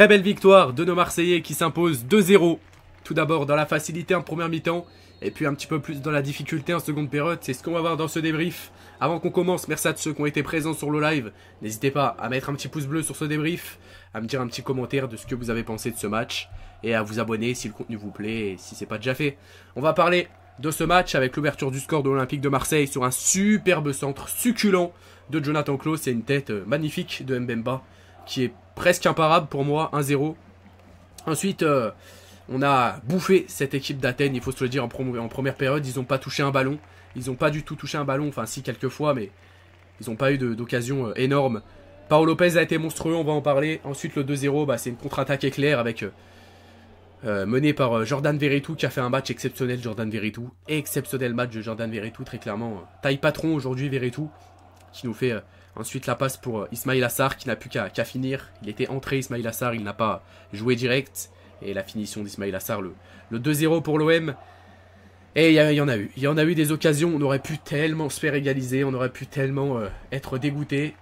Très belle victoire de nos Marseillais qui s'imposent 2-0. Tout d'abord dans la facilité en première mi-temps. Et puis un petit peu plus dans la difficulté en seconde période. C'est ce qu'on va voir dans ce débrief. Avant qu'on commence, merci à tous ceux qui ont été présents sur le live. N'hésitez pas à mettre un petit pouce bleu sur ce débrief. À me dire un petit commentaire de ce que vous avez pensé de ce match. Et à vous abonner si le contenu vous plaît et si c'est pas déjà fait. On va parler de ce match avec l'ouverture du score de l'Olympique de Marseille sur un superbe centre succulent de Jonathan Klaus et une tête magnifique de Mbemba qui est presque imparable pour moi, 1-0. Ensuite, on a bouffé cette équipe d'Athènes, il faut se le dire, en première période. Ils n'ont pas touché un ballon. Ils n'ont pas du tout touché un ballon, enfin si quelques fois, mais ils n'ont pas eu d'occasion énorme. Paolo Lopez a été monstrueux, on va en parler. Ensuite, le 2-0, c'est une contre-attaque éclair avec mené par Jordan Veretout qui a fait un match exceptionnel. Jordan Veretout, exceptionnel match de Jordan Veretout, très clairement. Taille patron aujourd'hui, Veretout, qui nous fait ensuite la passe pour Ismaïla Sarr qui n'a plus qu'à finir. Il était entré, Ismaïla Sarr, il n'a pas joué direct. Et la finition d'Ismaïla Sarr, le 2-0 pour l'OM. Et il y en a eu. Il y en a eu des occasions, on aurait pu tellement se faire égaliser, on aurait pu tellement être dégoûté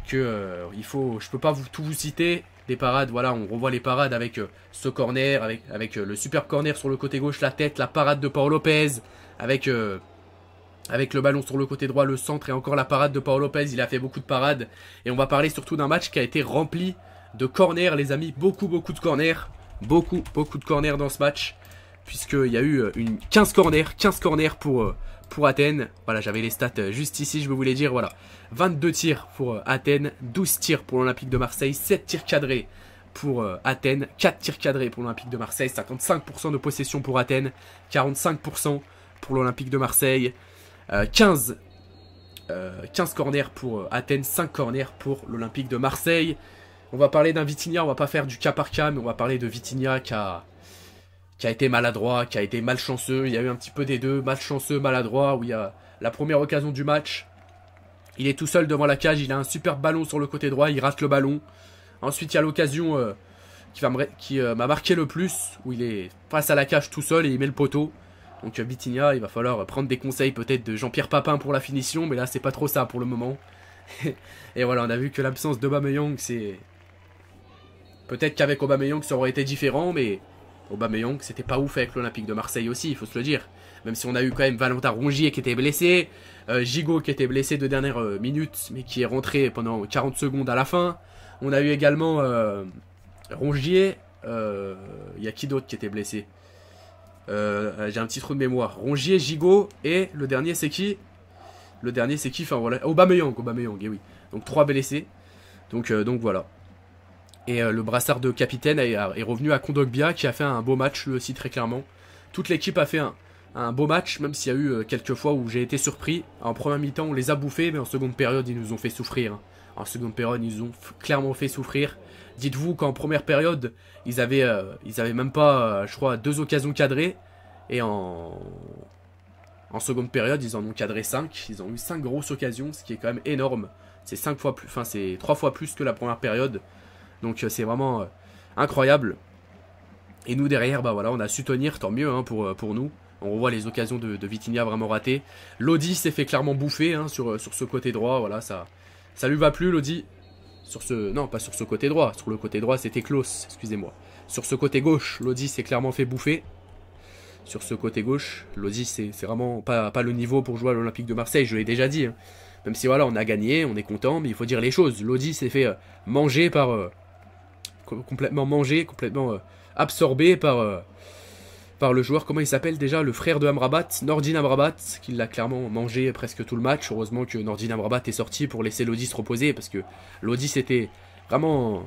que je peux pas tout vous citer. Des parades, voilà, on revoit les parades avec ce corner, avec le superbe corner sur le côté gauche, la tête, la parade de Paolo Lopez, avec le ballon sur le côté droit, le centre et encore la parade de Paolo Lopez. Il a fait beaucoup de parades. Et on va parler surtout d'un match qui a été rempli de corners, les amis. Beaucoup de corners. Beaucoup de corners dans ce match. Puisqu'il y a eu 15 corners pour Athènes. Voilà, j'avais les stats juste ici, je vais vous les dire. Voilà, 22 tirs pour Athènes, 12 tirs pour l'Olympique de Marseille, 7 tirs cadrés pour Athènes, 4 tirs cadrés pour l'Olympique de Marseille, 55% de possession pour Athènes, 45% pour l'Olympique de Marseille, 15 corners pour Athènes, 5 corners pour l'Olympique de Marseille. On va parler d'un Vitinha, on va pas faire du cas par cas, mais on va parler de Vitinha qui a été maladroit, qui a été malchanceux. Il y a eu un petit peu des deux, malchanceux, maladroit, où il y a la première occasion du match. Il est tout seul devant la cage, il a un superbe ballon sur le côté droit, il rate le ballon. Ensuite, il y a l'occasion qui m'a marqué le plus, où il est face à la cage tout seul et il met le poteau. Donc Vitinha, il va falloir prendre des conseils peut-être de Jean-Pierre Papin pour la finition, mais là, c'est pas trop ça pour le moment. Et voilà, on a vu que l'absence d'Aubameyang, c'est... Peut-être qu'avec Aubameyang, ça aurait été différent, mais Aubameyang, c'était pas ouf avec l'Olympique de Marseille aussi, il faut se le dire. Même si on a eu quand même Valentin Rongier qui était blessé, Gigot qui était blessé de dernières minutes, mais qui est rentré pendant 40 secondes à la fin. On a eu également Rongier, il y a qui d'autre qui était blessé? J'ai un petit trou de mémoire. Rongier, Gigot, et le dernier c'est qui? Le dernier c'est qui? Enfin voilà, Aubameyang, et oui. Donc 3 blessés, donc voilà. Et le brassard de capitaine est revenu à Kondogbia qui a fait un beau match lui aussi très clairement. Toute l'équipe a fait un beau match, même s'il y a eu quelques fois où j'ai été surpris. En première mi-temps on les a bouffés, mais en seconde période ils nous ont fait souffrir. En seconde période ils nous ont clairement fait souffrir. Dites-vous qu'en première période ils avaient même pas, je crois, 2 occasions cadrées. Et en seconde période ils en ont cadré 5. Ils ont eu 5 grosses occasions, ce qui est quand même énorme. C'est 5 fois plus, enfin c'est 3 fois plus que la première période. Donc c'est vraiment incroyable. Et nous derrière, bah voilà, on a su tenir, tant mieux pour nous. On revoit les occasions de Vitinha vraiment ratées. Lodi s'est fait clairement bouffer sur ce côté droit, voilà, ça lui va plus Lodi. Non, pas sur ce côté droit, sur le côté droit c'était Klaus, excusez-moi. Sur ce côté gauche, Lodi s'est clairement fait bouffer. Sur ce côté gauche, Lodi c'est vraiment pas le niveau pour jouer à l'Olympique de Marseille, je l'ai déjà dit. Hein. Même si voilà, on a gagné, on est content, mais il faut dire les choses. Lodi s'est fait manger par... complètement absorbé par le joueur, comment il s'appelle déjà, le frère de Amrabat, Nordin Amrabat, qui l'a clairement mangé presque tout le match. Heureusement que Nordin Amrabat est sorti pour laisser Lodi se reposer, parce que Lodi c'était vraiment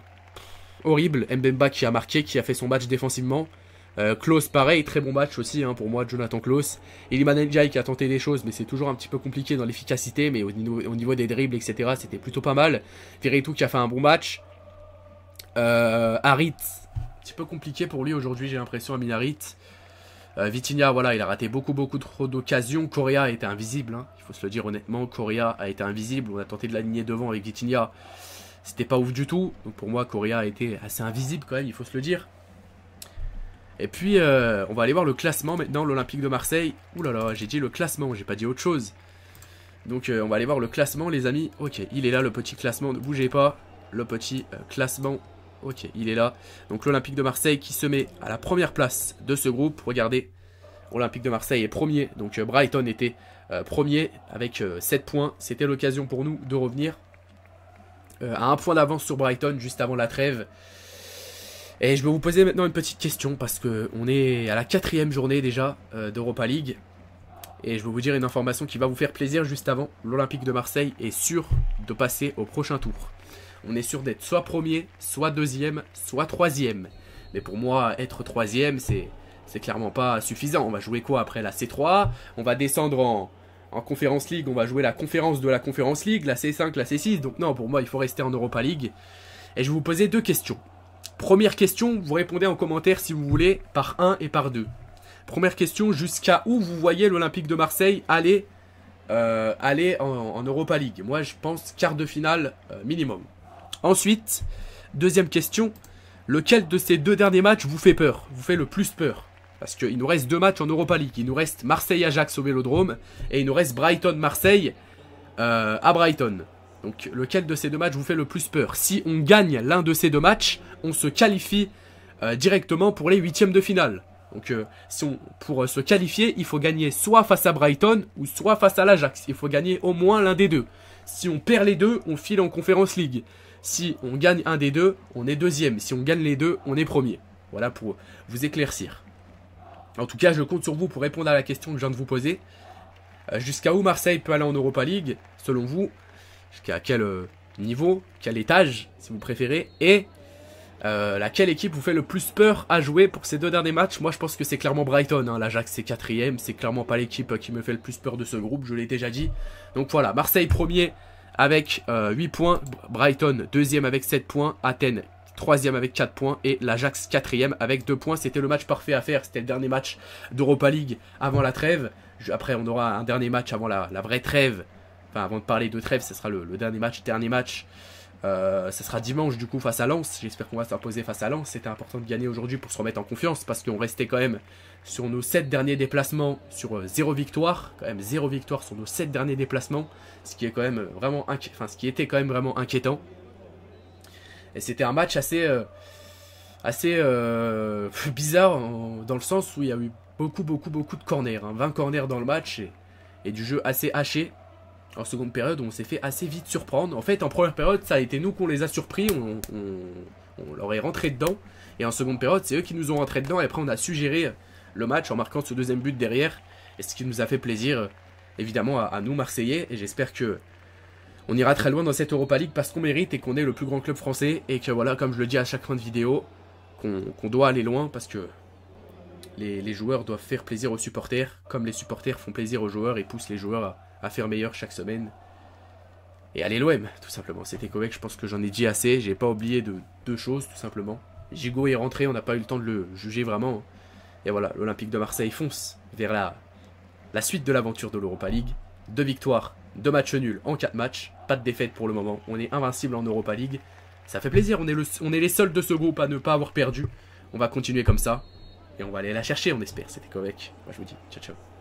horrible. Mbemba qui a marqué, qui a fait son match défensivement. Klaus pareil, très bon match aussi pour moi, Jonathan Klaus. Iliman Ndiaye qui a tenté des choses, mais c'est toujours un petit peu compliqué dans l'efficacité, mais au niveau des dribbles, etc., c'était plutôt pas mal. Veretout qui a fait un bon match. Harit, un petit peu compliqué pour lui aujourd'hui, j'ai l'impression, Amin Harit. Vitinha, voilà, il a raté beaucoup trop d'occasions. Correa a été invisible, hein, il faut se le dire honnêtement. Correa a été invisible, on a tenté de l'aligner devant avec Vitinha, c'était pas ouf du tout. Donc pour moi, Correa a été assez invisible quand même, il faut se le dire. Et puis, on va aller voir le classement maintenant, l'Olympique de Marseille. Ouh là là, j'ai dit le classement, j'ai pas dit autre chose. Donc on va aller voir le classement, les amis. Ok, il est là, le petit classement, ne bougez pas. Le petit classement Ok, il est là. Donc l'Olympique de Marseille qui se met à la première place de ce groupe. Regardez, Olympique de Marseille est premier. Donc Brighton était premier avec 7 points. C'était l'occasion pour nous de revenir à un point d'avance sur Brighton juste avant la trêve. Et je vais vous poser maintenant une petite question parce qu'on est à la 4e journée déjà d'Europa League. Et je vais vous dire une information qui va vous faire plaisir juste avant. L'Olympique de Marseille est sûr de passer au prochain tour. On est sûr d'être soit premier, soit deuxième, soit troisième. Mais pour moi, être troisième, c'est clairement pas suffisant. On va jouer quoi après la C3? On va descendre en Conference League. On va jouer la conférence de la Conference League, la C5, la C6. Donc non, pour moi, il faut rester en Europa League. Et je vais vous poser 2 questions. Première question, vous répondez en commentaire si vous voulez, par 1 et par 2. Première question, jusqu'à où vous voyez l'Olympique de Marseille aller en Europa League? Moi, je pense quart de finale minimum. Ensuite, deuxième question, lequel de ces 2 derniers matchs vous fait peur? Vous fait le plus peur? Parce qu'il nous reste 2 matchs en Europa League. Il nous reste Marseille-Ajax au Vélodrome et il nous reste Brighton-Marseille à Brighton. Donc, lequel de ces 2 matchs vous fait le plus peur? Si on gagne l'un de ces 2 matchs, on se qualifie directement pour les 8e de finale. Donc, pour se qualifier, il faut gagner soit face à Brighton ou soit face à l'Ajax. Il faut gagner au moins l'un des 2. Si on perd les 2, on file en Conference League. Si on gagne un des 2, on est deuxième. Si on gagne les 2, on est premier. Voilà pour vous éclaircir. En tout cas, je compte sur vous pour répondre à la question que je viens de vous poser. Jusqu'à où Marseille peut aller en Europa League, selon vous? Jusqu'à quel niveau, quel étage, si vous préférez? Et laquelle équipe vous fait le plus peur à jouer pour ces 2 derniers matchs? Moi, je pense que c'est clairement Brighton. Hein. L'Ajax, c'est 4e. C'est clairement pas l'équipe qui me fait le plus peur de ce groupe. Je l'ai déjà dit. Donc voilà, Marseille premier avec 8 points. Brighton deuxième avec 7 points. Athènes 3e avec 4 points. Et l'Ajax 4e avec 2 points. C'était le match parfait à faire. C'était le dernier match d'Europa League avant la trêve. Après, on aura un dernier match avant la vraie trêve. Enfin, avant de parler de trêve, ce sera le dernier match. Ce sera dimanche du coup face à Lens. J'espère qu'on va s'imposer face à Lens. C'était important de gagner aujourd'hui pour se remettre en confiance parce qu'on restait quand même sur nos 7 derniers déplacements sur 0 victoire. Quand même 0 victoire sur nos 7 derniers déplacements. Ce qui est quand même vraiment ce qui était quand même vraiment inquiétant. Et c'était un match assez bizarre dans le sens où il y a eu beaucoup de corners. 20 corners dans le match et du jeu assez haché. En seconde période, on s'est fait assez vite surprendre. En fait, en première période, ça a été nous qu'on les a surpris. On leur est rentré dedans. Et en seconde période, c'est eux qui nous ont rentré dedans. Et après, on a su gérer le match en marquant ce deuxième but derrière. Et ce qui nous a fait plaisir, évidemment, à nous, Marseillais. Et j'espère que on ira très loin dans cette Europa League parce qu'on mérite et qu'on est le plus grand club français. Et que voilà, comme je le dis à chaque fin de vidéo, qu'on doit aller loin parce que les joueurs doivent faire plaisir aux supporters. Comme les supporters font plaisir aux joueurs et poussent les joueurs à faire meilleur chaque semaine. Et allez l'OM, tout simplement. C'était correct, je pense que j'en ai dit assez. J'ai pas oublié de 2 choses, tout simplement. Gigot est rentré, on n'a pas eu le temps de le juger vraiment. Et voilà, l'Olympique de Marseille fonce vers la suite de l'aventure de l'Europa League. 2 victoires, 2 matchs nuls en 4 matchs. Pas de défaite pour le moment. On est invincible en Europa League. Ça fait plaisir, on est les seuls de ce groupe à ne pas avoir perdu. On va continuer comme ça. Et on va aller la chercher, on espère. C'était correct. Moi je vous dis, ciao ciao.